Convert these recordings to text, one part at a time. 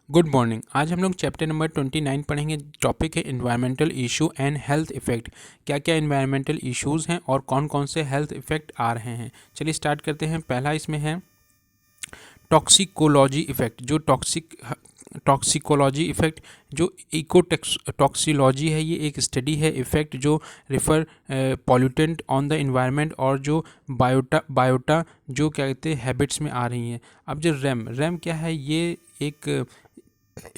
Good morning. आज हम लोग चैप्टर नंबर 29 पढ़ेंगे। टॉपिक है environmental issue and health effect. क्या क्या इन्वायरमेंटल इश्यूज़ हैं और कौन कौन से हेल्थ इफ़ेक्ट आ रहे हैं। चलिए स्टार्ट करते हैं। पहला इसमें है टॉक्सिकोलॉजी इफ़ेक्ट। जो टॉक्सिकोलॉजी इफ़ेक्ट जो टॉक्सिलॉजी है, ये एक स्टडी है इफ़ेक्ट जो refer pollutant on the environment और जो बायोटा जो क्या कहते हैं हैबिट्स में आ रही हैं। अब जो रैम क्या है, ये एक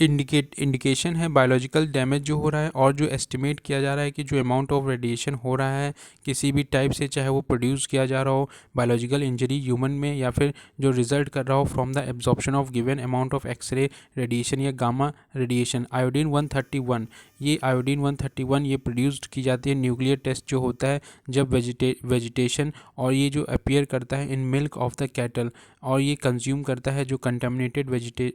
इंडिकेशन है बायोलॉजिकल डैमेज जो हो रहा है और जो एस्टिमेट किया जा रहा है कि जो अमाउंट ऑफ रेडिएशन हो रहा है किसी भी टाइप से, चाहे वो प्रोड्यूस किया जा रहा हो बायोलॉजिकल इंजरी ह्यूमन में या फिर जो रिजल्ट कर रहा हो from the absorption of given amount of x ray radiation या गामा रेडिएशन। आयोडीन 131, ये आयोडीन 131 ये प्रोड्यूस्ड की जाती है न्यूक्लियर टेस्ट जो होता है जब वेजिटेशन, और ये जो अपीयर करता है in milk of the cattle, और ये कंज्यूम करता है जो कंटेमिनेटेड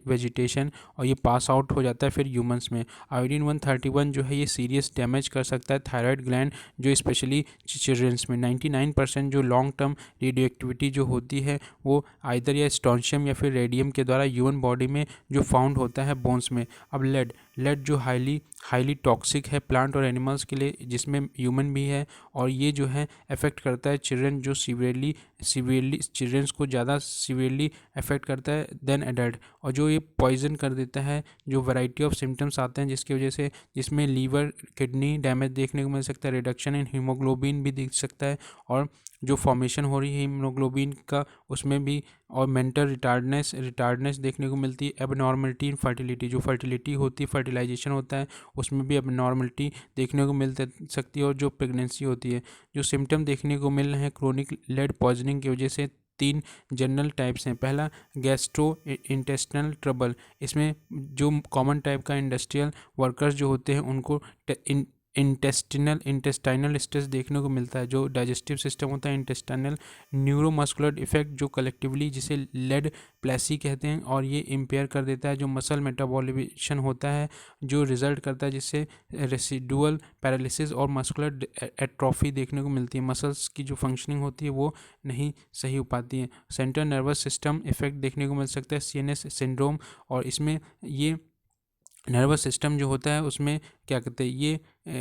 वेजिटेशन, और ये पास आउट हो जाता है फिर ह्यूमंस में। आयोडीन 131 जो है ये सीरियस डैमेज कर सकता है थायराइड ग्लैंड, जो स्पेशली चिल्ड्रंस में 99% जो लॉन्ग टर्म रेडियो एक्टिविटी जो होती है वो आइदर या स्टोंशियम या फिर रेडियम के द्वारा ह्यूमन बॉडी में जो फाउंड होता है बोन्स में। अब लेड जो हाईली टॉक्सिक है प्लांट और एनिमल्स के लिए, जिसमें ह्यूमन भी है, और ये जो है अफेक्ट करता है चिल्ड्रन, जो सीवियरली चिल्ड्रंस को ज़्यादा सीवियरली अफेक्ट करता है देन एडल्ट, और जो ये पॉइजन कर देता है। जो वैरायटी ऑफ सिम्टम्स आते हैं जिसकी वजह से, जिसमें लीवर किडनी डैमेज देखने को मिल सकता है, रिडक्शन इन हीमोग्लोबिन भी दिख सकता है, और जो फॉर्मेशन हो रही है हीमोग्लोबिन का उसमें भी, और मेंटल रिटार्डनेस देखने को मिलती है। एबनॉर्मलिटी इन फर्टिलिटी, जो फर्टिलिटी होती है, फर्टिलाइजेशन होता है, उसमें भी एबनॉर्मलिटी देखने को मिल सकती है। और जो प्रेगनेंसी होती है, जो सिम्टम देखने को मिल रहे हैं क्रोनिक लेड पॉइजनिंग की वजह से, 3 जनरल टाइप्स हैं। पहला गैस्ट्रो इंटेस्टिनल ट्रबल, इसमें जो कॉमन टाइप का इंडस्ट्रियल वर्कर्स जो होते हैं उनको इंटेस्टाइनल स्ट्रेस देखने को मिलता है। जो डाइजेस्टिव सिस्टम होता है इंटेस्टाइनल, न्यूरोमस्कुलर इफेक्ट जो कलेक्टिवली जिसे लेड प्लेसी कहते हैं, और ये इम्पेयर कर देता है जो मसल मेटाबॉलिजेशन होता है, जो रिजल्ट करता है जिससे रेसिडुअल पैरालिसिस और मस्कुलर एट्रोफी देखने को मिलती है। मसल्स की जो फंक्शनिंग होती है वो नहीं सही हो पाती है। सेंट्रल नर्वस सिस्टम इफेक्ट देखने को मिल सकता है, सीएनएस सिंड्रोम, और इसमें ये नर्वस सिस्टम जो होता है उसमें क्या कहते हैं, ये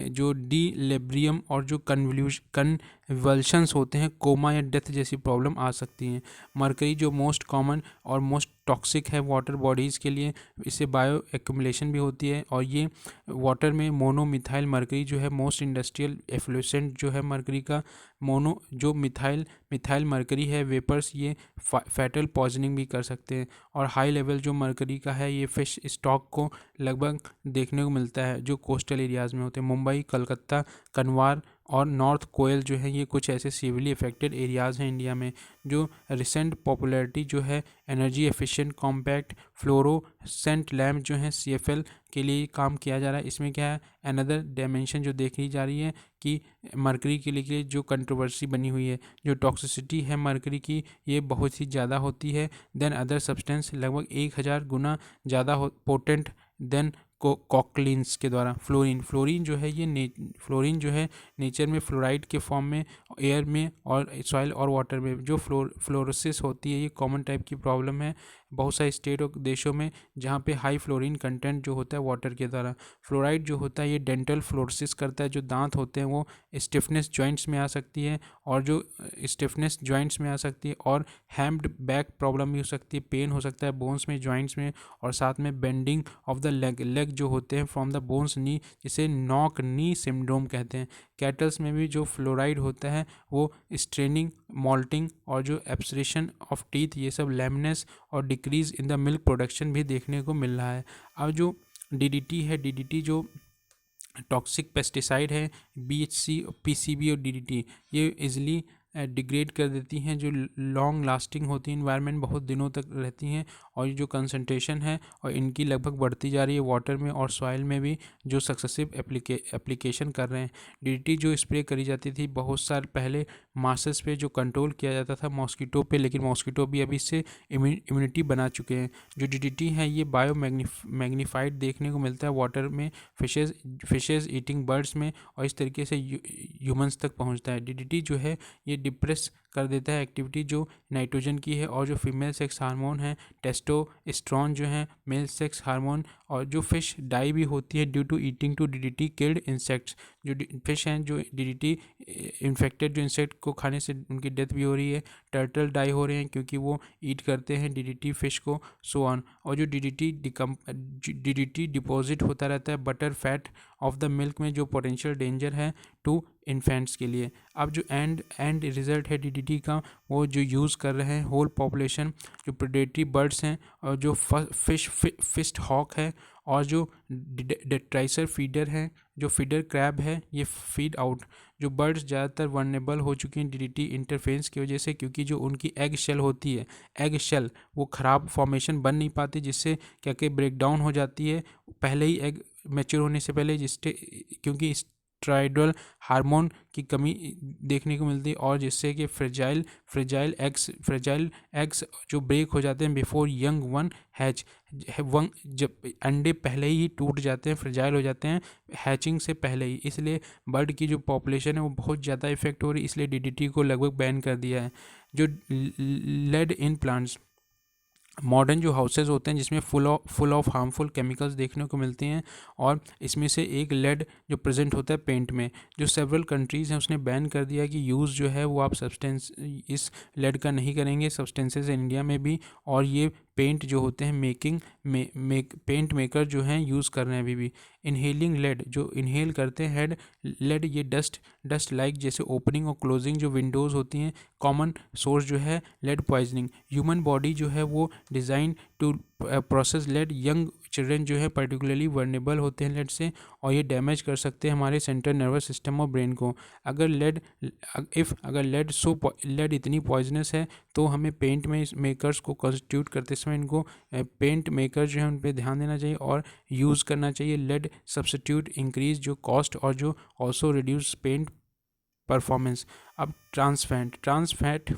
जो डिलेब्रियम और जो कन्वल्शंस होते हैं, कोमा या डेथ जैसी प्रॉब्लम आ सकती हैं। मरकरी जो मोस्ट कॉमन और मोस्ट टॉक्सिक है वाटर बॉडीज़ के लिए, इससे बायो एक्यूमुलेशन भी होती है, और ये वाटर में मोनोमिथाइल मरकरी जो है मोस्ट इंडस्ट्रियल एफ्लुएंसेंट जो है मरकरी का, मोनो जो मिथाइल मरकरी है वेपर्स, ये फैटल पॉइजनिंग भी कर सकते हैं। और हाई लेवल जो मरकरी का है ये फिश स्टॉक को लगभग देखने को मिलता है जो कोस्टल एरियाज़ में होते हैं। मुंबई, कलकत्ता, कन्वार और नॉर्थ कोयल जो है ये कुछ ऐसे सीवियरली अफेक्टेड एरियाज़ हैं इंडिया में। जो रिसेंट पॉपुलैरिटी जो है energy efficient compact fluorescent lamp जो है CFL के लिए काम किया जा रहा है। इसमें क्या है, अनदर डायमेंशन जो देखी जा रही है कि मरकरी के लिए जो कंट्रोवर्सी बनी हुई है, जो टॉक्सिसिटी है मरकरी की ये बहुत ही ज़्यादा होती है देन अदर सब्सटेंस, लगभग 1000 गुना ज़्यादा पोटेंट देन कॉकलिन्स के द्वारा। फ्लोरीन जो है ये फ्लोरीन जो है नेचर में फ्लोराइड के फॉर्म में एयर में और सॉइल और वाटर में जो फ्लोरोसिस होती है, ये कॉमन टाइप की प्रॉब्लम है बहुत सारे स्टेट और देशों में जहाँ पे हाई फ्लोरीन कंटेंट जो होता है वाटर के द्वारा। फ्लोराइड जो होता है ये डेंटल फ्लोरोसिस करता है, जो दांत होते हैं वो स्टिफनेस जॉइंट्स में आ सकती है, और जो स्टिफनेस जॉइंट्स में आ सकती है, और हैम्ड बैक प्रॉब्लम भी हो सकती है, पेन हो सकता है बोन्स में, जॉइंट्स में, और साथ में बेंडिंग ऑफ द लेग जो होते हैं फ्रॉम द बोन्स नी, जिसे नॉक नी सिंड्रोम कहते हैं। कैटल्स में भी जो फ्लोराइड होता है वो स्ट्रेनिंग, मॉल्टिंग और जो एब्सरेशन ऑफ टीथ, ये सब लैमिनेस और decrease in the milk production भी देखने को मिल रहा है। अब जो DDT है, DDT जो टॉक्सिक पेस्टिसाइड है, BHC, PCB और DDT ये इजली डिग्रेड कर देती हैं, जो लॉन्ग लास्टिंग होती है, इन्वायरमेंट बहुत दिनों तक रहती हैं, और जो कंसंट्रेशन है और इनकी लगभग बढ़ती जा रही है वाटर में और सॉइल में भी, जो सक्सेसिव एप्लीकेशन कर रहे हैं। DDT जो स्प्रे करी जाती थी बहुत साल पहले मासेस पे जो कंट्रोल किया जाता था मॉस्किटो पे, लेकिन मॉस्किटो भी अभी इससे इम्यूनिटी बना चुके हैं। जो डीडीटी है ये बायो मैग्नीफाइड देखने को मिलता है वाटर में, फिशेज ईटिंग बर्ड्स में, और इस तरीके से ह्यूमंस तक पहुंचता है। डीडीटी जो है ये डिप्रेस कर देता है एक्टिविटी जो नाइट्रोजन की है, और जो फीमेल सेक्स हार्मोन है टेस्टोस्टेरोन जो है मेल सेक्स हार्मोन, और जो फिश डाई भी होती है due to eating to DDT killed insects. जो फिश हैं जो डीडीटी इन्फेक्टेड जो इंसेक्ट को खाने से उनकी डेथ भी हो रही है। टर्टल डाई हो रहे हैं क्योंकि वो ईट करते हैं डीडीटी फिश को, सो ऑन। और जो डीडीटी डिपॉजिट होता रहता है butter fat of the milk में, जो पोटेंशियल डेंजर है टू इन्फेंट्स के लिए। अब जो एंड रिजल्ट है डीडीटी का, वो जो यूज़ कर रहे हैं होल पॉपुलेशन, जो प्रेडेटरी बर्ड्स हैं और जो फिस्ट हॉक है, और जो डेट्राइसर फीडर है, जो फीडर क्रैब है, ये फीड आउट। जो बर्ड्स ज़्यादातर वनरेबल हो चुकी हैं डीडीटी इंटरफेरेंस की वजह से, क्योंकि जो उनकी एग शेल होती है, एग शेल वो ख़राब फॉर्मेशन बन नहीं पाती, जिससे क्या कि ब्रेक डाउन हो जाती है पहले ही एग मैच्योर होने से पहले, जिससे क्योंकि स्टेरॉयडल हार्मोन की कमी देखने को मिलती है, और जिससे कि फ्रेजाइल एग्स जो ब्रेक हो जाते हैं बिफोर यंग वन हैच। जब अंडे पहले ही टूट जाते हैं, फ्रेजाइल हो जाते हैं हैचिंग से पहले ही, इसलिए बर्ड की जो पॉपुलेशन है वो बहुत ज़्यादा इफेक्ट हो रही है, इसलिए डीडीटी को लगभग बैन कर दिया है। जो लेड इन प्लांट्स, मॉडर्न जो हाउसेज होते हैं जिसमें फुल ऑफ हार्मफुल केमिकल्स देखने को मिलते हैं, और इसमें से एक लेड जो प्रेजेंट होता है पेंट में, जो सेवरल कंट्रीज़ हैं उसने बैन कर दिया कि यूज़ जो है वो आप सब्सटेंस इस लेड का नहीं करेंगे सब्सटेंसेस इंडिया में भी, और ये पेंट जो होते हैं पेंट मेकर जो हैं यूज़ कर रहे हैं अभी भी। इनहेलिंग लेड, जो इनहेल करते हैं लेड, ये डस्ट लाइक जैसे ओपनिंग और क्लोजिंग जो विंडोज़ होती हैं, कॉमन सोर्स जो है लेड पॉइजनिंग। ह्यूमन बॉडी जो है वो design to process lead, young children जो है पर्टिकुलरली वर्नेबल होते हैं लेड से, और ये डैमेज कर सकते हैं हमारे सेंट्रल नर्वस सिस्टम और ब्रेन को। अगर लेड इतनी पॉइजनस है तो हमें पेंट में मेकर्स को कॉन्स्टिट्यूट करते समय इनको पेंट मेकर जो है उन पर ध्यान देना चाहिए और यूज़ करना चाहिए लेड सब्स्टिट्यूट, इंक्रीज जो कॉस्ट और जो ऑल्सो रिड्यूस पेंट परफॉर्मेंस। अब ट्रांसफैट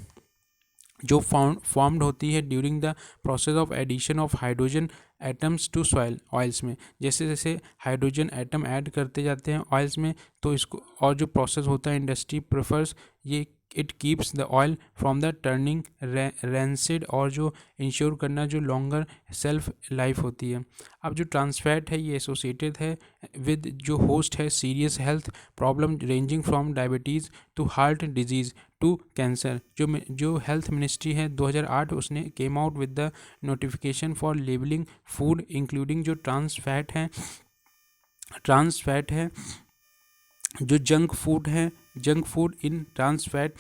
जो फॉर्म्ड होती है during the process of addition of hydrogen atoms to soil oils में, जैसे जैसे हाइड्रोजन एटम ऐड करते जाते हैं ऑयल्स में, तो इसको और जो प्रोसेस होता है इंडस्ट्री प्रेफर्स ये it keeps the oil from the turning rancid, और जो इंश्योर करना जो लॉन्गर सेल्फ लाइफ होती है। अब जो ट्रांसफैट है ये एसोसिएटेड है विद जो होस्ट है serious health problem ranging from diabetes to heart disease to cancer. जो हेल्थ मिनिस्ट्री है 2008 उसने came out with the notification for labelling food including जो ट्रांस फैट है जो junk food in trans fat,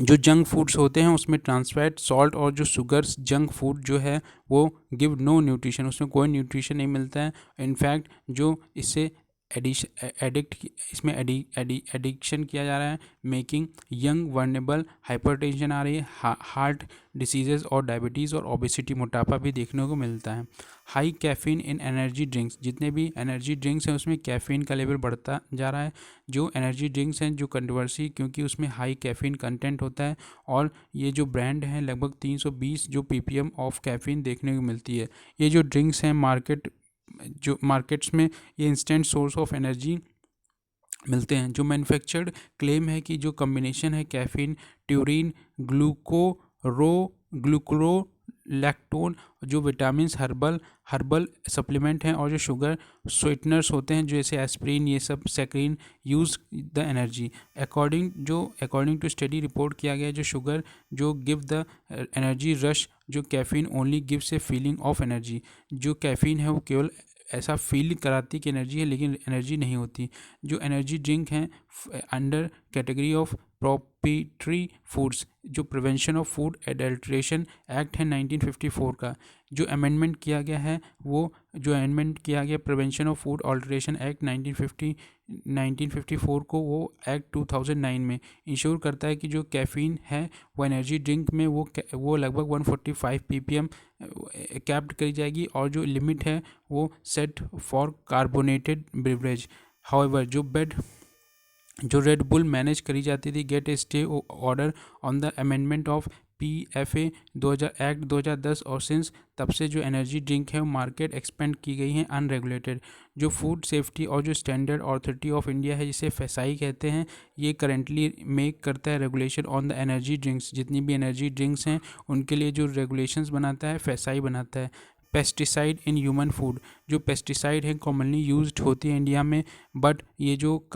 जो junk foods होते हैं उसमें ट्रांस फैट, सॉल्ट और जो शुगर्स, जंक फूड जो है वो गिव नो न्यूट्रिशन, उसमें कोई न्यूट्रिशन नहीं मिलता है। इनफैक्ट जो इससे एडिक्शन किया जा रहा है, मेकिंग यंग वर्नेबल, हाइपरटेंशन आ रही है, हार्ट डिसीजेज और डायबिटीज़ और ओबेसिटी, मोटापा भी देखने को मिलता है। हाई कैफीन इन एनर्जी ड्रिंक्स, जितने भी एनर्जी ड्रिंक्स हैं उसमें कैफीन का लेवल बढ़ता जा रहा है। जो एनर्जी ड्रिंक्स हैं जो कंट्रोवर्सी क्योंकि उसमें हाई कैफीन कंटेंट होता है, और ये जो ब्रांड हैं लगभग 320 जो ppm ऑफ कैफीन देखने को मिलती है। ये जो ड्रिंक्स हैं मार्केट्स में ये इंस्टेंट सोर्स ऑफ एनर्जी मिलते हैं। जो मैन्युफैक्चर्ड क्लेम है कि जो कम्बिनेशन है कैफीन, ट्यूरिन, ग्लूकोरोलैक्टोन, जो विटामिन हर्बल सप्लीमेंट हैं, और जो शुगर स्वीटनर्स होते हैं जैसे एस्प्रिन, ये सब saccharine use the energy. According to study report किया गया जो शुगर जो गिव द एनर्जी रश, जो caffeine only gives a feeling of energy. जो कैफीन है वो केवल ऐसा फील कराती कि एनर्जी है, लेकिन एनर्जी नहीं होती। जो एनर्जी ड्रिंक हैं under category of proprietary foods, जो prevention of food adulteration act है 1954 का, जो अमेंडमेंट किया गया prevention of food adulteration act 1954 को, वो एक्ट 2009 में इंश्योर करता है कि जो कैफीन है वो एनर्जी ड्रिंक में वो लगभग 145 ppm कैप्ड करी जाएगी, और जो लिमिट है वो set for carbonated beverage. However जो जो रेड बुल मैनेज करी जाती थी, gate A stay order on the amendment of PFA 2010, और सिंस तब से जो एनर्जी ड्रिंक है वो मार्केट एक्सपेंड की गई हैं अनरेगुलेटेड। जो फूड सेफ्टी और जो स्टैंडर्ड अथॉरिटी ऑफ इंडिया है, जिसे FSI कहते हैं, ये करेंटली मेक करता है regulation on the energy drinks. जितनी भी एनर्जी ड्रिंक्स हैं उनके लिए जो रेगुलेशंस बनाता है FSI बनाता है। पेस्टिसाइड इन ह्यूमन फूड, जो पेस्टिसाइड है कॉमनली यूज्ड होती है इंडिया में, बट ये जो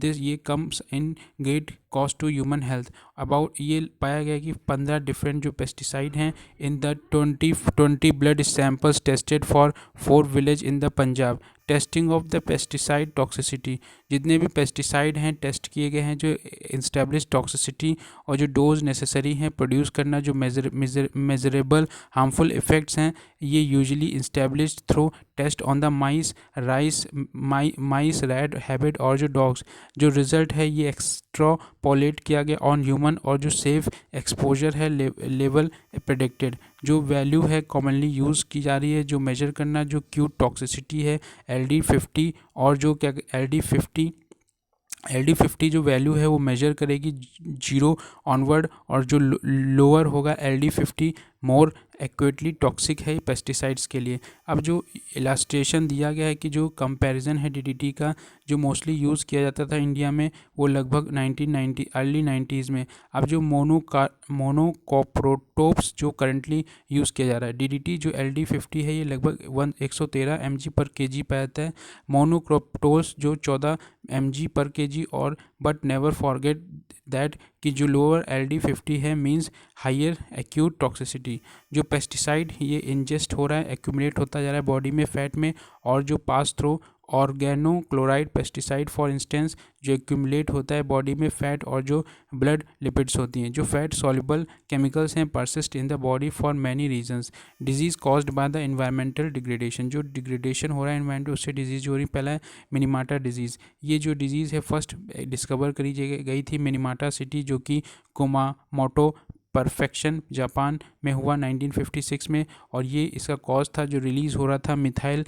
ये comes in great cost to human health. About ये पाया गया कि 15 डिफरेंट जो पेस्टिसाइड हैं in the 20 blood samples tested for 4 village in the Punjab. Testing of the pesticide toxicity, जितने भी पेस्टिसाइड हैं टेस्ट किए गए हैं, जो इंस्टेब्लिश टॉक्सिसिटी और जो डोज नेसेसरी हैं प्रोड्यूस करना, जो मेजरेबल हार्मफुल इफेक्ट्स हैं, ये usually established through test on the mice, rat, rabbit और जो डॉग्स। जो रिजल्ट है ये एक्सट्रापोलेट किया गया ऑन ह्यूमन, और जो सेफ एक्सपोजर है लेवल प्रेडिक्टेड। जो वैल्यू है कॉमनली यूज़ की जा रही है जो मेजर करना, जो क्यूट टॉक्सिसिटी है LD50, और जो क्या LD50 जो वैल्यू है वो मेजर करेगी 0 ऑनवर्ड, और जो लोअर होगा LD50 मोर एक्यूरेटली टॉक्सिक है पेस्टिसाइड्स के लिए। अब जो इलास्ट्रेशन दिया गया है कि जो कंपैरिजन है DDT का, जो मोस्टली यूज़ किया जाता था इंडिया में, वो लगभग 1990 अर्ली 90s में। अब जो मोनोकोप्रोटोप्स जो करंटली यूज़ किया जा रहा है, DDT जो LD50 है ये लगभग 113 mg/kg पाया जाता है। मोनोक्रोप्टोस जो 14 mg/kg, और बट नेवर फॉरगेट दैट कि जो लोअर LD50 है मींस हायर एक्यूट टॉक्सिसिटी। जो पेस्टिसाइड ये इंजेस्ट हो रहा है, एक्यूमुलेट होता जा रहा है बॉडी में फैट में, और जो pass through organochloride pesticide for instance जो एक्यूमुलेट होता है बॉडी में फैट और जो ब्लड लिपिड्स होती हैं। जो फैट सॉल्युबल केमिकल्स हैं persist in the body for many reasons. Disease caused by the environmental degradation, जो डिग्रेडेशन हो रहा है एनवायरमेंट, उससे डिजीज़ हो रही। पहला है मिनीमाटा डिजीज़। ये जो डिजीज़ है फर्स्ट डिस्कवर करी गई थी मिनीमाटा सिटी, जो कि कुमामोटो परफेक्शन जापान में हुआ 1956 में, और ये इसका कॉज था जो रिलीज़ हो रहा था मिथाइल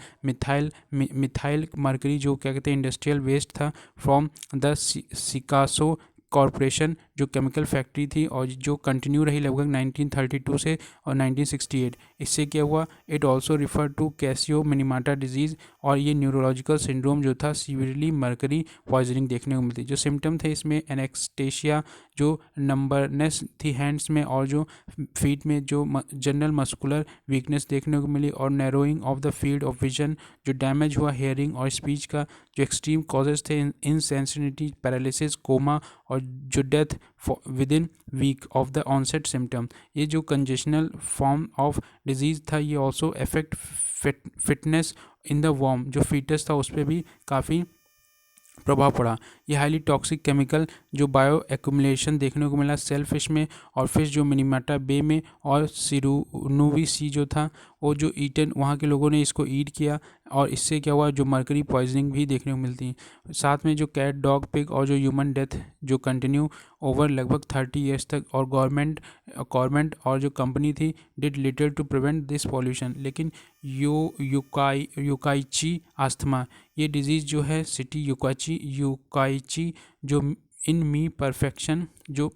मर्करी, जो क्या कहते हैं इंडस्ट्रियल वेस्ट था फ्रॉम द सिकासो कॉरपोरेशन, जो केमिकल फैक्ट्री थी और जो कंटिन्यू रही लगभग 1932 से और 1968। इससे क्या हुआ, इट ऑल्सो रिफर टू कैसियो मिनीमाटा डिजीज़, और ये न्यूरोलॉजिकल सिंड्रोम जो था सीवियरली मर्करी पॉइजनिंग देखने को मिलती। जो सिम्टम थे इसमें एनेक्सटेशिया, जो नंबरनेस थी हैंड्स में और जो फीट में, जो जनरल मस्कुलर वीकनेस देखने को मिली, और narrowing of the field of vision, जो डैमेज हुआ हेयरिंग और स्पीच का। जो एक्सट्रीम कॉजेज थे इनसेंसिटिविटी, पैरालिसिस, कोमा, और जो death with in week of the onset symptom. ये जो कंजेशनल फॉर्म ऑफ डिजीज़ था ये also affect fitness in the वॉर्म, जो फीटस था उस पर भी काफ़ी प्रभाव पड़ा। ये हाईली टॉक्सिक केमिकल जो बायो एक्यूमुलेशन देखने को मिला सेल फिश में, और फिश जो मिनीमाटा बे में, और सिरुनुवी सी जो था वो जो ईटन, वहाँ के लोगों ने इसको ईट किया, और इससे क्या हुआ, जो मर्करी पॉइजनिंग भी देखने को मिलती है। साथ में जो कैट, डॉग, पिग और जो ह्यूमन डेथ जो कंटिन्यू ओवर लगभग 30 ईयर्स तक, और गवर्नमेंट और जो कंपनी थी did little to prevent this pollution. लेकिन युकाइची आस्थमा, ये डिजीज़ जो है सिटी युकाइची जो इन मी परफेक्शन जो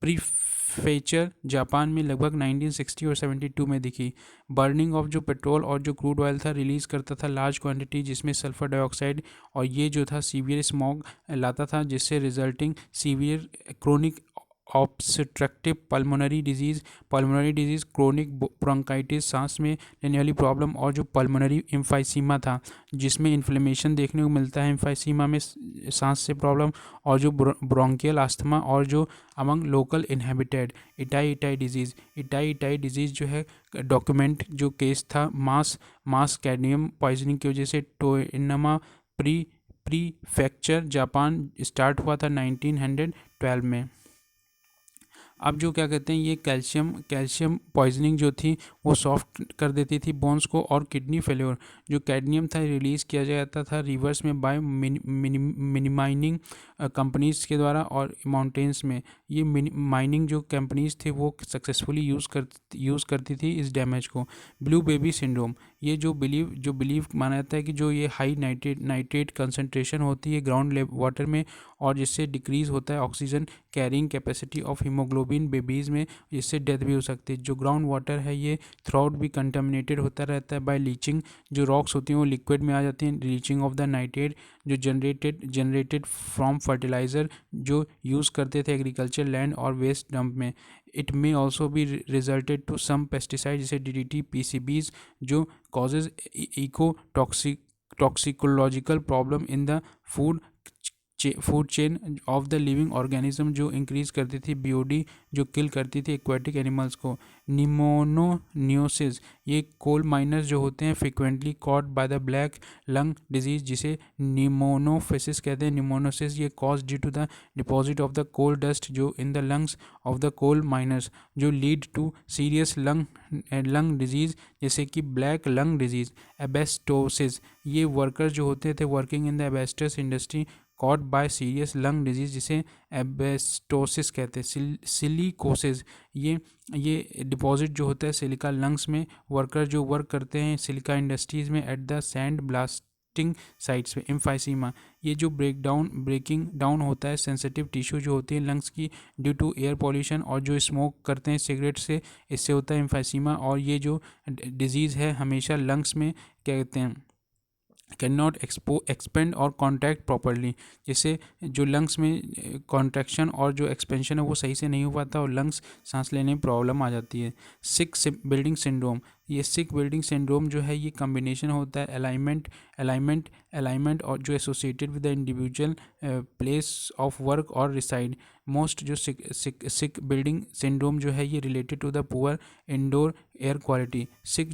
प्रीफेचर जापान में लगभग 1960 और 72 में दिखी। बर्निंग ऑफ जो पेट्रोल और जो क्रूड ऑयल था रिलीज़ करता था लार्ज क्वांटिटी, जिसमें सल्फर डाइऑक्साइड, और ये जो था सीवियर स्मॉग लाता था, जिससे resulting severe chronic obstructive pulmonary disease, chronic bronchitis, सांस में लेने वाली प्रॉब्लम, और जो पल्मोनरी एम्फाइसीमा था जिसमें इन्फ्लेमेशन देखने को मिलता है एम्फाइसीमा में, सांस से प्रॉब्लम, और जो ब्रोंकियल आस्थमा, और जो among local inhabited itai disease जो है डॉक्यूमेंट जो केस था मास कैडमियम पॉइजनिंग की वजह से टोइनमा प्रीफेक्चर जापान स्टार्ट हुआ था 1912 में। अब जो क्या कहते हैं, ये कैल्शियम पॉइजनिंग जो थी वो सॉफ्ट कर देती थी बोन्स को, और किडनी फेल्योर जो कैडमियम था रिलीज़ किया जाता था रिवर्स में बाय मिनिमाइनिंग कंपनीज के द्वारा, और माउंटेन्स में ये माइनिंग जो कंपनीज थे वो सक्सेसफुली यूज़ करती थी इस डैमेज को। ब्लू बेबी सिंड्रोम, ये जो बिलीव माना जाता है कि जो ये हाई नाइट्रेट कंसनट्रेशन होती है ग्राउंड वाटर में, और जिससे डिक्रीज़ होता है oxygen carrying capacity of haemoglobin babies में, जिससे डेथ भी हो सकती है। जो ग्राउंड वाटर है ये थ्रू भी कंटामिनेटेड होता रहता है बाय लीचिंग, जो रॉक्स होती हैं वो लिक्विड में आ जाती हैं, लीचिंग ऑफ द नाइट्रेट जो जनरेटेड फ्रॉम फर्टिलाइज़र जो यूज़ करते थे एग्रीकल्चर लैंड और वेस्ट डंप में। It may also be resulted to some pesticide जैसे DDT PCBs जो causes eco toxicological problem in the food chain of the living organism, जो increase करती थी BOD जो किल करती थी एक्वेटिक एनिमल्स को। निमोनोनियोसिस, ये कोल माइनर्स जो होते हैं frequently caught by the black lung disease जिसे निमोनोफिसिस कहते हैं। निमोनोसिस ये cause due to the deposit of the coal dust जो in the lungs of the coal miners, जो lead to serious lung disease जैसे कि ब्लैक लंग डिजीज। एबेस्टोसिस, ये वर्कर्स जो होते थे working in the asbestos industry caught by serious lung disease जिसे asbestosis कहते हैं। सिलिकोसिस, ये डिपॉजिट जो होता है सिलिका लंग्स में, वर्कर जो वर्क करते हैं सिलिका इंडस्ट्रीज़ में at the sand blasting sites पे। एम्फाइसीमा, ये जो ब्रेकिंग डाउन होता है सेंसिटिव टिश्यू जो होती है लंग्स की ड्यू टू एयर पॉल्यूशन, और जो स्मोक करते हैं सिगरेट से, इससे होता है एम्फाइसीमा। और ये जो डिजीज़ है हमेशा लंग्स में क्या कहते हैं कैन नॉट एक्सपेंड और कॉन्ट्रैक्ट प्रॉपरली, जिससे जो लंग्स में कॉन्ट्रैक्शन और जो एक्सपेंशन है वो सही से नहीं हो पाता और लंग्स सांस लेने में प्रॉब्लम आ जाती है। सिक बिल्डिंग सिंड्रोम, ये सिक बिल्डिंग सिंड्रोम जो है ये कम्बिनेशन होता है अलाइनमेंट और जो associated with the individual place of work और रिसाइड। मोस्ट जो सिक बिल्डिंग सिंड्रोम जो है ये related to the poor indoor air quality. Sick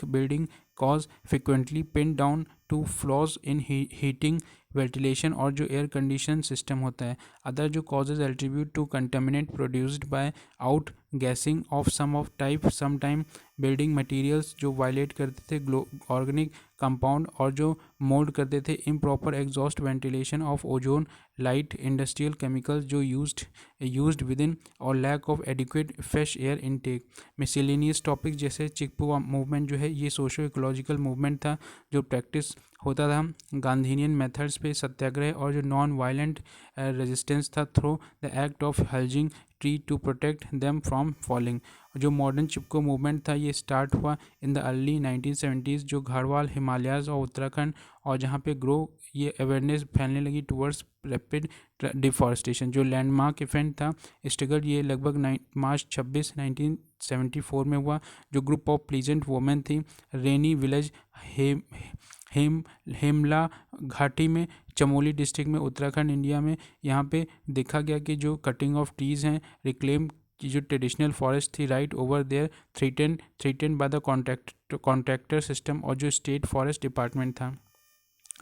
building cause frequently pin down to flaws in heating ventilation और जो air condition system होता है। Other जो causes attribute to contaminant produced by out gassing of some time building materials जो volatile करते थे organic compound और जो मोल्ड करते थे improper exhaust ventilation of ozone light industrial chemicals जो यूज्ड विद इन और lack of adequate fresh air intake. Miscellaneous topic जैसे चिकपू मूवमेंट जो है ये सोशो इकोलॉजिकल मूवमेंट था जो प्रैक्टिस होता था गांधीनियन मेथड्स पे सत्याग्रह और जो नॉन वायलेंट रेजिस्टेंस था through the act of hugging tree to protect them from falling. जो मॉडर्न चिपको मूवमेंट था ये स्टार्ट हुआ इन द अर्ली 1970s जो घाड़वाल हिमालयाज़ और उत्तराखंड और जहाँ पे ये अवेयरनेस फैलने लगी टुवर्ड्स रैपिड डिफॉरेस्टेशन। जो लैंडमार्क इवेंट था स्ट्रगल ये लगभग मार्च 26 1974 में हुआ। जो ग्रुप ऑफ प्लीजेंट वुमेन थी रेनी विलेज हेमला घाटी में चमोली डिस्ट्रिक्ट में उत्तराखंड इंडिया में, यहाँ पे देखा गया कि जो कटिंग ऑफ ट्रीज़ हैं रिक्लेम की जो ट्रेडिशनल फॉरेस्ट थी right over their threatened by the contractor system और जो स्टेट फॉरेस्ट डिपार्टमेंट था।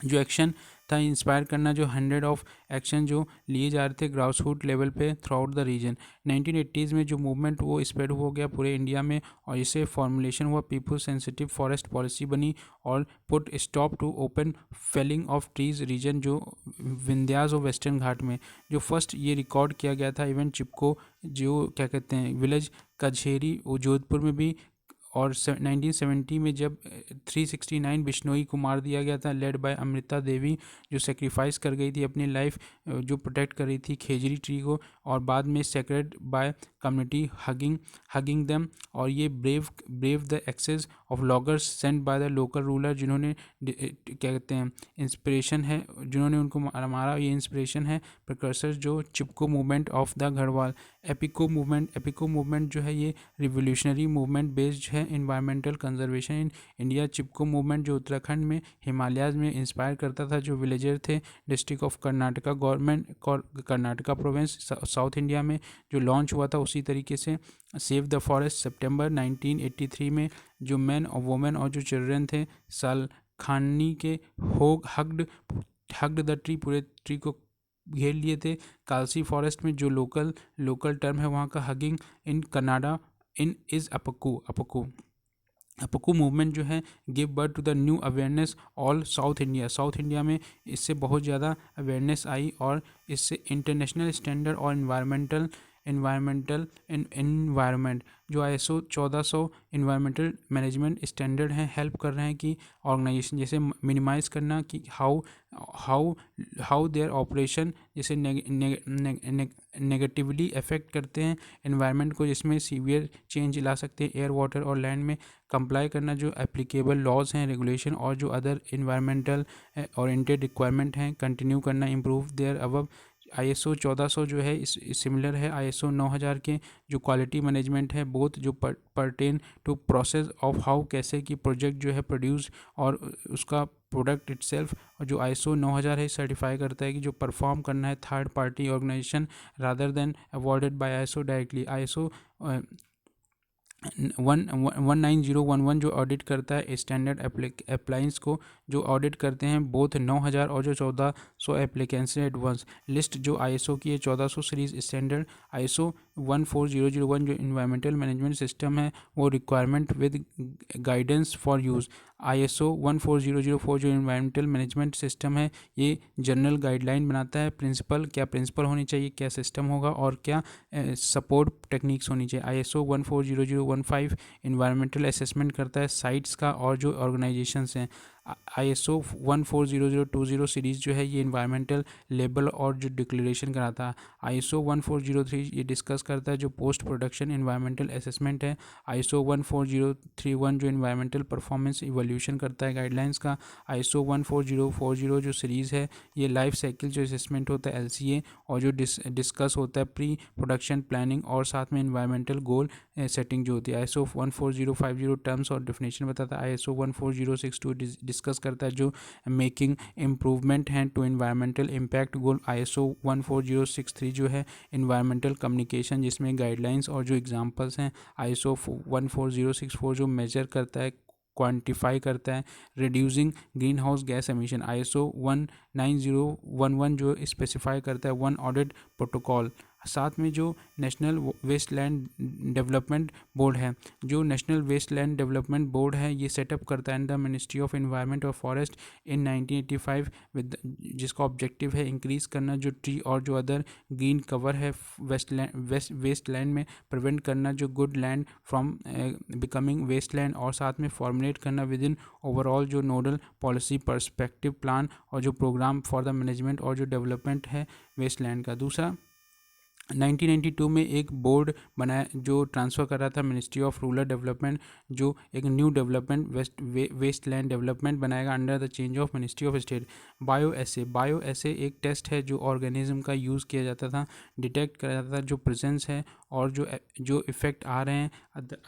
जो एक्शन था इंस्पायर करना जो 100 ऑफ एक्शन जो लिए जा रहे थे ग्रास रूट लेवल पे throughout the region. 1980s में जो मूवमेंट वो स्प्रेड हो गया पूरे इंडिया में और इससे फॉर्मुलेशन हुआ पीपल सेंसिटिव फॉरेस्ट पॉलिसी बनी और put stop to open felling of trees region जो विंध्यास और वेस्टर्न घाट में। जो फर्स्ट ये रिकॉर्ड किया गया था इवेंट चिपको जो क्या कहते हैं विलेज कछेरी जोधपुर में भी। और 1970 में जब 369 बिश्नोई को मार दिया गया था लेड बाय अमृता देवी जो सेक्रीफाइस कर गई थी अपनी लाइफ जो प्रोटेक्ट कर रही थी खेजरी ट्री को, और बाद में sacred by community hugging them. और ये brave the access of loggers sent by the local ruler जिन्होंने क्या कहते हैं इंस्पिरेशन है जिन्होंने उनको मारा। ये इंस्पिरेशन है प्रिकर्सर जो Chipko movement of the Garhwal. Appiko movement जो है ये रिवोल्यूशनरी मूवमेंट बेस्ड है environmental conservation in India. Chipko movement जो उत्तराखंड में हिमालयाज में इंस्पायर करता था जो विलेजर थे district of Karnataka Karnataka province south India में जो लॉन्च हुआ था उसी तरीके से। सेव द फॉरेस्ट सितंबर 1983 में जो मैन और वुमेन और जो चिल्ड्रन थे साल खानी के हग्ड द ट्री पूरे ट्री को घेर लिए थे। कालसी फॉरेस्ट में जो लोकल टर्म है वहाँ का hugging in Canada in is Appiko movement जो है give birth to the new awareness all South India में इससे बहुत ज़्यादा अवेयरनेस आई और इससे इंटरनेशनल स्टैंडर्ड और इन्वायरमेंट जो ISO 1400 इन्वायरमेंटल मैनेजमेंट स्टैंडर्ड हैं हेल्प कर रहे हैं कि ऑर्गेनाइजेशन जैसे मिनिमाइज करना कि हाउ देयर ऑपरेशन जैसे नेगेटिवली अफेक्ट करते हैं एनवायरनमेंट को, जिसमें सीवियर चेंज ला सकते हैं एयर वाटर और लैंड में। कंप्लाई करना जो एप्लीकेबल लॉज हैं रेगुलेशन और जो अदर इन्वायरमेंटल ओरिएंटेड रिक्वायरमेंट हैं कंटिन्यू करना। इम्प्रूव देयर अबव ISO 1400 जो है इस सिमिलर है ISO 9000 के जो क्वालिटी मैनेजमेंट है बोथ जो pertain to process of how कैसे कि प्रोजेक्ट जो है प्रोड्यूस और उसका प्रोडक्ट इटसेल्फ। और जो ISO 9000 है सर्टिफाई करता है कि जो परफॉर्म करना है third party organisation rather than awarded by ISO directly. ISO 19011 जो ऑडिट करता है स्टैंडर्ड अप्लायंस को, जो ऑडिट करते हैं बोथ 9000 और जो 1400 एप्लीकेंट्स एडवांस लिस्ट जो ISO की है 1400 सीरीज स्टैंडर्ड। ISO 14001 जो इन्वायरमेंटल मैनेजमेंट सिस्टम है वो requirement with guidance for use. ISO 14004 जो इन्वायरमेंटल मैनेजमेंट सिस्टम है ये जनरल गाइडलाइन बनाता है, क्या प्रिंसिपल होनी चाहिए, क्या सिस्टम होगा और क्या सपोर्ट टेक्निक्स होनी चाहिए। ISO 14015 इन्वायरमेंटल असेसमेंट करता है साइट्स का और जो ऑर्गेनाइजेशंस हैं। ISO 14020 सीरीज़ जो है ये इन्वायरमेंटल लेबल और जो डिक्लेरेशन कराता है। ISO 1403 ये डिस्कस करता है जो पोस्ट प्रोडक्शन इन्वायरमेंटल असेसमेंट है। ISO 14031 जो इन्वायरमेंटल परफॉर्मेंस इवोल्यूशन करता है गाइडलाइंस का। ISO 14040 जो सीरीज़ है ये लाइफ साइकिल जो असेसमेंट होता है LCA और जो डिस्कस होता है प्री प्रोडक्शन प्लानिंग और साथ में इन्वायरमेंटल गोल सेटिंग जो होती है। ISO 14050 टर्म्स और डेफिनेशन बताता है। ISO 14062 डिस्कस करता है जो मेकिंग इम्प्रूवमेंट हैं to environmental impact goal. ISO 14063 जो है इन्वायरमेंटल कम्युनिकेशन जिसमें गाइडलाइंस और जो एग्जांपल्स हैं। ISO 14064 जो मेजर करता है क्वांटिफाई करता है reducing green house gas emission. ISO 19011 जो स्पेसिफाई करता है वन ऑडिट प्रोटोकॉल। साथ में जो नेशनल वेस्टलैंड डेवलपमेंट बोर्ड है, जो नेशनल वेस्टलैंड डेवलपमेंट बोर्ड है ये सेटअप करता है द मिनिस्ट्री ऑफ एनवायरनमेंट और फॉरेस्ट इन 1985 विद जिसका ऑब्जेक्टिव है इंक्रीज़ करना जो ट्री और जो अदर ग्रीन कवर है वेस्टलैंड में, प्रिवेंट करना जो good land from becoming wasteland और साथ में फॉर्मुलेट करना विद इन ओवरऑल जो नोडल पॉलिसी पर्सपेक्टिव प्लान और जो प्रोग्राम फॉर द मैनेजमेंट और जो डेवलपमेंट है वेस्टलैंड का। दूसरा 1992 में एक बोर्ड बनाया जो ट्रांसफ़र कर रहा था मिनिस्ट्री ऑफ रूरल डेवलपमेंट, जो एक न्यू डेवलपमेंट वेस्टलैंड डेवलपमेंट बनाएगा under the change of ministry of state. Bioassay एक टेस्ट है जो ऑर्गेनिज्म का यूज़ किया जाता था, डिटेक्ट करा जाता था जो प्रेजेंस है और जो इफ़ेक्ट आ रहे हैं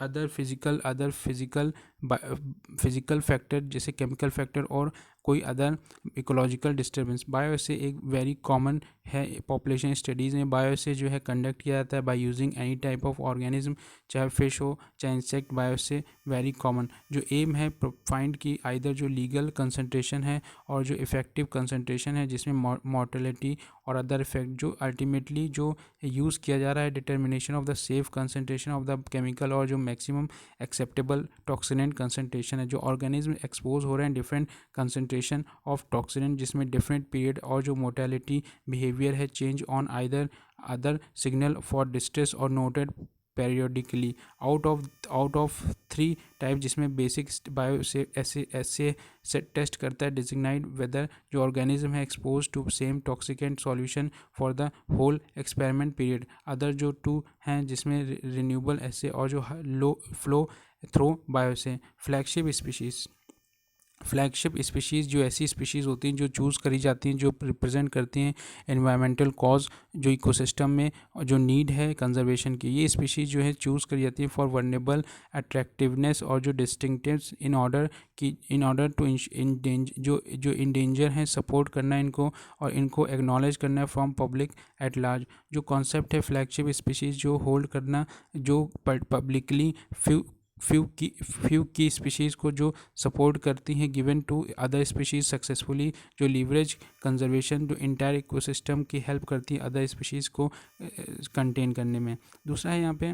अदर फिजिकल फैक्टर जैसे केमिकल फैक्टर और कोई अदर इकोलॉजिकल डिस्टर्बेंस। बायो से एक वेरी कॉमन है पॉपुलेशन स्टडीज़ में। बायो से जो है कंडक्ट किया जाता है by using any type of organism, चाहे फिश हो चाहे इंसेक्ट। बायो से वेरी कॉमन जो एम है फाइंड की आइदर जो लीगल कंसंट्रेशन है और जो इफ़ेक्टिव कंसंट्रेशन है जिसमें मॉर्टेलिटी और अदर इफेक्ट जो अल्टीमेटली जो यूज़ किया जा रहा है determination of the safe concentration of the chemical और जो मैक्सिमम एक्सेप्टेबल टॉक्सिनेंट कंसंट्रेशन है। जो ऑर्गेनिज्म एक्सपोज हो रहे हैं डिफरेंट कंसंट्रेशन ऑफ टॉक्सिनेंट जिसमें डिफरेंट पीरियड और जो मोर्टेलिटी बिहेवियर है change on either other signal for distress और noted periodically out of 3 type जिसमें बेसिक बायो से ऐसे टेस्ट करता है डिजिग्नाइट वेदर जो ऑर्गेनिज्म है expose to same toxicant solution for the whole experiment period. Other जो 2 हैं जिसमें रिन्यूएबल ऐसे और जो low flow through bioassay. Flagship species जो ऐसी स्पीशीज़ होती हैं जो चूज़ करी जाती हैं जो रिप्रेजेंट करती हैं एनवायरमेंटल कॉज जो इकोसिस्टम में जो नीड है कंजर्वेशन की। ये स्पीशीज़ जो है चूज़ करी जाती है फॉर वर्नेबल अट्रैक्टिवनेस और जो डिस्टिंक्टिव्स इन ऑर्डर टू जो इंडेंजर हैं सपोर्ट करना इनको और इनको एक्नॉलेज करना है फ्रॉम पब्लिक एट लार्ज। जो कॉन्सेप्ट है फ्लैगशिप स्पीशीज़ जो होल्ड करना जो पब्लिकली फ्यू की स्पीशीज़ को जो सपोर्ट करती हैं given to other species successfully, जो लीवरेज कंजर्वेशन, जो इंटायर इकोसिस्टम की हेल्प करती है अदर स्पीशीज़ को कंटेन करने में। दूसरा है यहाँ पे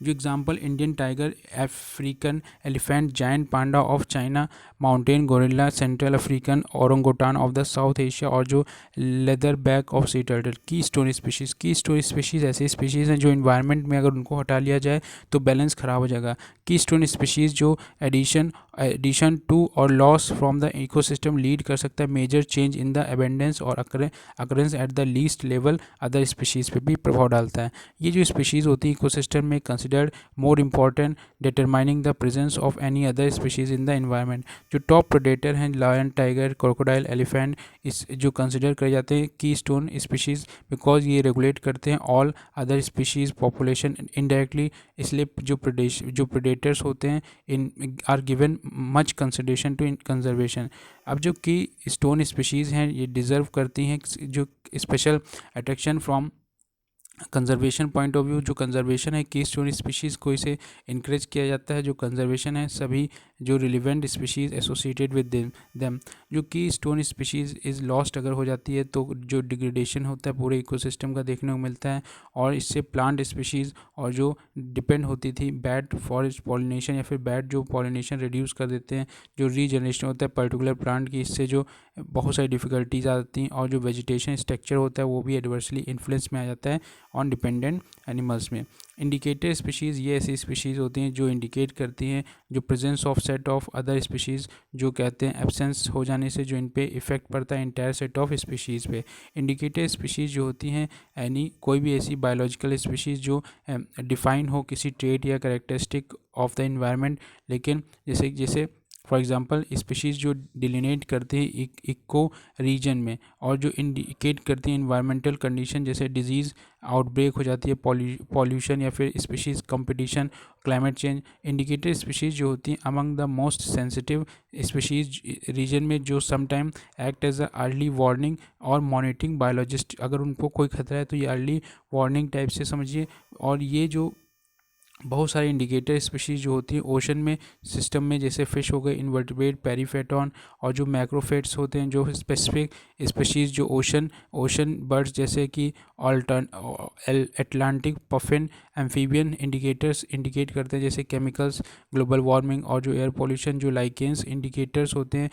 जो example Indian tiger, African elephant, giant Panda of China, mountain gorilla, central African orangutan of the south Asia और जो leather back of sea turtle. की स्टोन स्पीशीज़, की स्टोन स्पीशीज़ ऐसी स्पीशीज़ हैं जो इन्वायरमेंट में अगर उनको हटा लिया जाए तो बैलेंस ख़राब हो जाएगा। की स्टोन स्पीशीज़ जो एडिशन टू और loss from the ecosystem lead कर सकता है major change in the abundance और occurrence at the least level, other species पे भी प्रभाव डालता है। ये जो स्पीशीज़ होती है इकोसिस्टम में considered more important determining the presence of any other species in the environment. जो टॉप प्रेडेटर हैं lion, tiger, crocodile, elephant, is जो कंसिडर करे जाते हैं की स्टोन स्पीशीज़ बिकॉज ये रेगुलेट करते हैं all other species population indirectly. इसलिए जो प्रेडेटर्स होते हैं in are given much consideration to in conservation. अब जो की स्टोन स्पीशीज़ हैं ये डिज़र्व करती हैं जो special attraction from conservation point of view. जो कंजर्वेशन है की स्टोन स्पीशीज़ को इसे इनक्रेज किया जाता है। जो कंजर्वेशन है सभी जो relevant species associated with them. जो की स्टोन स्पीशीज़ इज़ लॉस्ट अगर हो जाती है तो जो डिग्रेडेशन होता है पूरे इकोसिस्टम का देखने को मिलता है और इससे प्लांट स्पीशीज़ और जो डिपेंड होती थी बैड फॉरेस्ट पॉलिनेशन या फिर बैड जो पॉलिनेशन रिड्यूस कर देते हैं, जो रीजनरेशन होता है पर्टिकुलर प्लांट की, इससे जो बहुत सारी डिफ़िकल्टीज आती हैं और जो वेजिटेशन स्ट्रक्चर होता है वो भी एडवर्सली इन्फ्लुएंस में आ जाता है ऑन डिपेंडेंट एनिमल्स में। इंडिकेटर स्पीशीज़ ये ऐसी स्पीशीज़ होती हैं जो इंडिकेट करती हैं जो presence of set of other species, जो कहते हैं एब्सेंस हो जाने से जो इन पे इफेक्ट पड़ता है इंटायर सेट ऑफ स्पीशीज़ पे। इंडिकेटर स्पीशीज़ जो होती हैं एनी कोई भी ऐसी बायोलॉजिकल स्पीशीज़ जो डिफाइन हो किसी ट्रेट या कैरेक्टरिस्टिक ऑफ द इन्वायरमेंट, लेकिन जैसे फॉर एग्जांपल स्पीशीज़ जो डिलिनेट करते हैं इको रीजन में और जो इंडिकेट करती हैं इन्वायरमेंटल कंडीशन, जैसे डिजीज़ आउटब्रेक हो जाती है, पॉल्यूशन या फिर species competition, climate change. Indicator species जो होती हैं among the most sensitive species region में जो sometime act as a early warning और मॉनिटरिंग बायोलॉजिस्ट। अगर उनको कोई खतरा है तो ये अर्ली वार्निंग टाइप से समझिए। और ये जो बहुत सारे इंडिकेटर स्पीशीज़ जो होती हैं ओशन में सिस्टम में, जैसे फ़िश हो गए, इन्वर्टिब्रेट, पेरीफेटॉन, और जो मैक्रोफेट्स होते हैं जो स्पेसिफिक स्पीशीज़ जो ओशन बर्ड्स जैसे कि Atlantic puffin, amphibian indicators indicate करते हैं जैसे केमिकल्स, ग्लोबल वार्मिंग और जो एयर पोल्यूशन। जो लाइकेंस इंडिकेटर्स होते हैं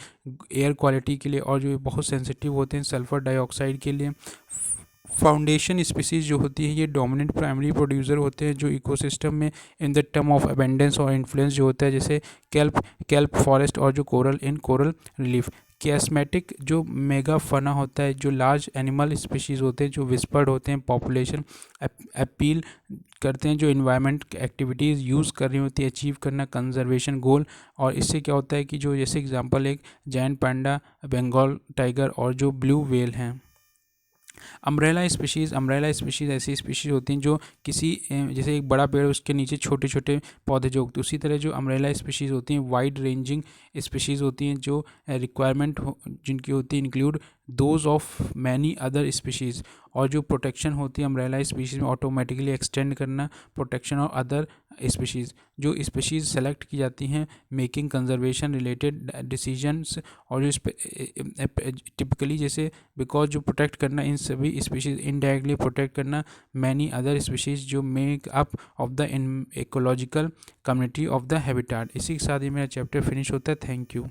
एयर क्वालिटी के लिए और जो बहुत सेंसिटिव होते हैं सल्फ़र डाइऑक्साइड के लिए। फाउंडेशन स्पीशीज़ जो होती है ये डोमिनेंट प्राइमरी प्रोड्यूसर होते हैं जो इकोसिस्टम में in the term of abundance और इन्फ्लुएंस जो होता है, जैसे केल्प फॉरेस्ट और जो कोरल इन कोरल रिलीफ। कैस्मेटिक जो मेगाफना होता है, जो लार्ज एनिमल स्पीशीज़ होते हैं जो विस्पर्ड होते हैं, पॉपुलेशन अपील करते हैं, जो इन्वायरमेंट एक्टिविटीज़ यूज़ कर रही होती है अचीव करना कंजर्वेशन गोल। और इससे क्या होता है कि जो जैसे एग्जांपल एक जायंट पांडा, बंगाल टाइगर और जो ब्लू व्हेल हैं। अम्ब्रेला स्पीशीज़ ऐसी स्पीशीज़ होती हैं जो किसी जैसे एक बड़ा पेड़ उसके नीचे छोटे छोटे पौधे जो उगते हैं, उसी तरह जो अम्ब्रेला स्पीशीज़ होती हैं वाइड रेंजिंग स्पीशीज़ होती हैं जो रिक्वायरमेंट जिनकी होती है include those of many other species. और जो प्रोटेक्शन होती है अम्ब्रेला स्पीशीज़ में ऑटोमेटिकली एक्सटेंड करना प्रोटेक्शन और अदर स्पीशीज़। जो स्पीशीज़ सेलेक्ट की जाती हैं मेकिंग कंजर्वेशन रिलेटेड डिसीजंस और जो टिपिकली जैसे बिकॉज जो प्रोटेक्ट करना इन सभी स्पीशीज़ इनडायरेक्टली प्रोटेक्ट करना मैनी अदर स्पीशीज़ जो make up of the ecological community of the habitat. इसी के साथ ही मेरा चैप्टर फिनिश होता है। Thank you.